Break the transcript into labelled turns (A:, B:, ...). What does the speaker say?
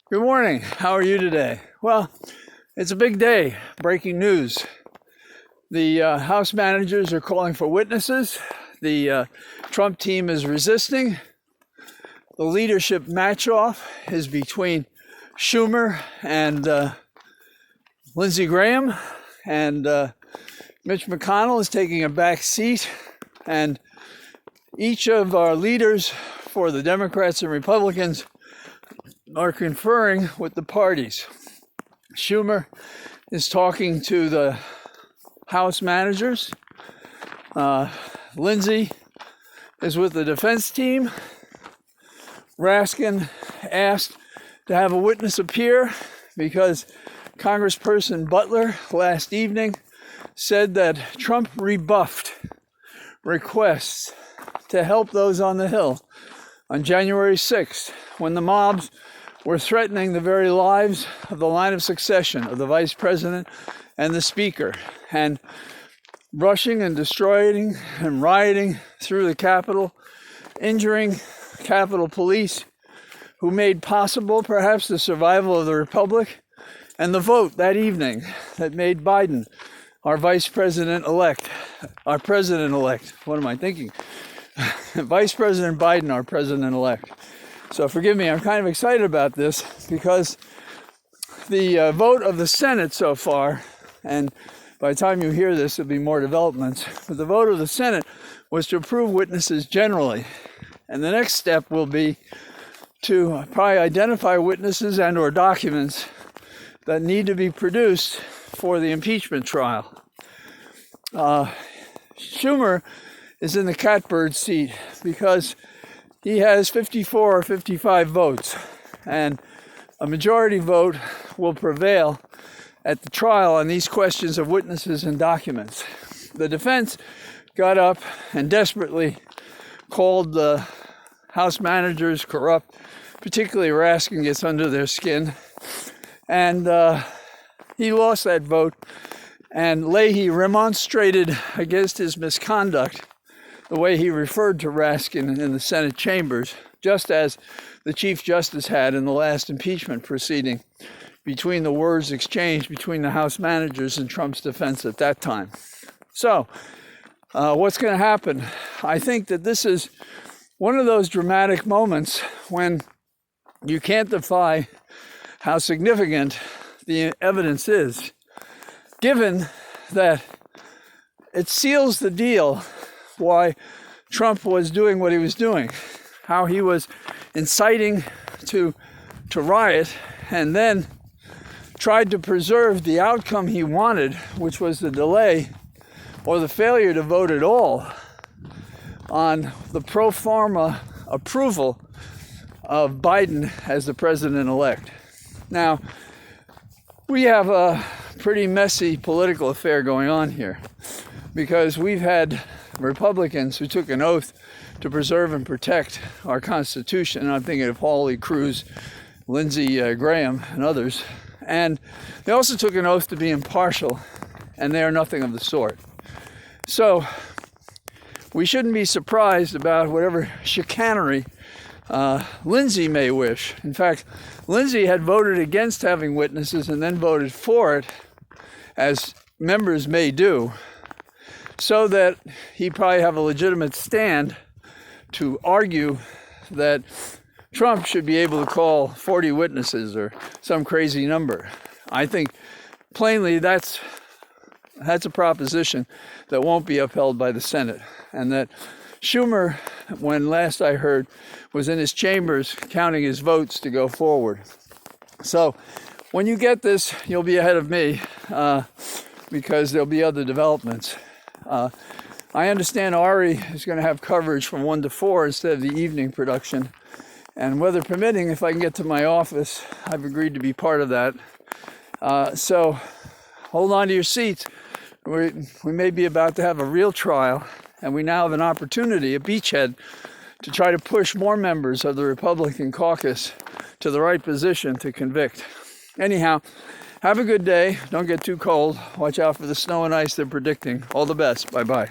A: Good morning. How are you today? Well, it's a big day. Breaking news. The House managers are calling for witnesses. The Trump team is resisting. The leadership match-off is between Schumer and Lindsey Graham, and Mitch McConnell is taking a back seat, and each of our leaders for the Democrats and Republicans are conferring with the parties. Schumer is talking to the House managers. Lindsey is with the defense team. Raskin asked to have a witness appear because Congressperson Butler last evening said that Trump rebuffed requests to help those on the Hill on January 6th when the mobs were threatening the very lives of the line of succession of the vice president and the speaker, and rushing and destroying and rioting through the Capitol, injuring Capitol Police, who made possible perhaps the survival of the Republic and the vote that evening that made Biden our vice president-elect, our president-elect. What am I thinking? Vice President Biden, our president-elect. So forgive me, I'm kind of excited about this because the vote of the Senate so far, and by the time you hear this, there'll be more developments, but the vote of the Senate was to approve witnesses generally. And the next step will be to probably identify witnesses and or documents that need to be produced for the impeachment trial. Schumer is in the catbird seat because he has 54 or 55 votes, and a majority vote will prevail at the trial on these questions of witnesses and documents. The defense got up and desperately called the House managers corrupt, particularly Raskin gets under their skin, and he lost that vote, and Leahy remonstrated against his misconduct, the way he referred to Raskin in the Senate chambers, just as the Chief Justice had in the last impeachment proceeding, between the words exchanged between the House managers and Trump's defense at that time. So, what's going to happen? I think that this is one of those dramatic moments when you can't defy how significant the evidence is, given that it seals the deal why Trump was doing what he was doing, how he was inciting to riot, and then tried to preserve the outcome he wanted, which was the delay or the failure to vote at all on the pro forma approval of Biden as the president-elect. Now, we have a pretty messy political affair going on here because we've had Republicans who took an oath to preserve and protect our Constitution, and I'm thinking of Hawley, Cruz, Lindsey Graham, and others, and they also took an oath to be impartial, and they are nothing of the sort. So we shouldn't be surprised about whatever chicanery Lindsey may wish. In fact, Lindsey had voted against having witnesses and then voted for it, as members may do, so that he'd probably have a legitimate stand to argue that Trump should be able to call 40 witnesses or some crazy number. I think plainly that's a proposition that won't be upheld by the Senate, and that Schumer, when last I heard, was in his chambers counting his votes to go forward. So when you get this, you'll be ahead of me because there'll be other developments. I understand Ari is going to have coverage from 1 to 4 instead of the evening production. And weather permitting, if I can get to my office, I've agreed to be part of that. So hold on to your seats. We may be about to have a real trial, and we now have an opportunity, a beachhead, to try to push more members of the Republican caucus to the right position to convict. Anyhow, have a good day. Don't get too cold. Watch out for the snow and ice they're predicting. All the best. Bye-bye.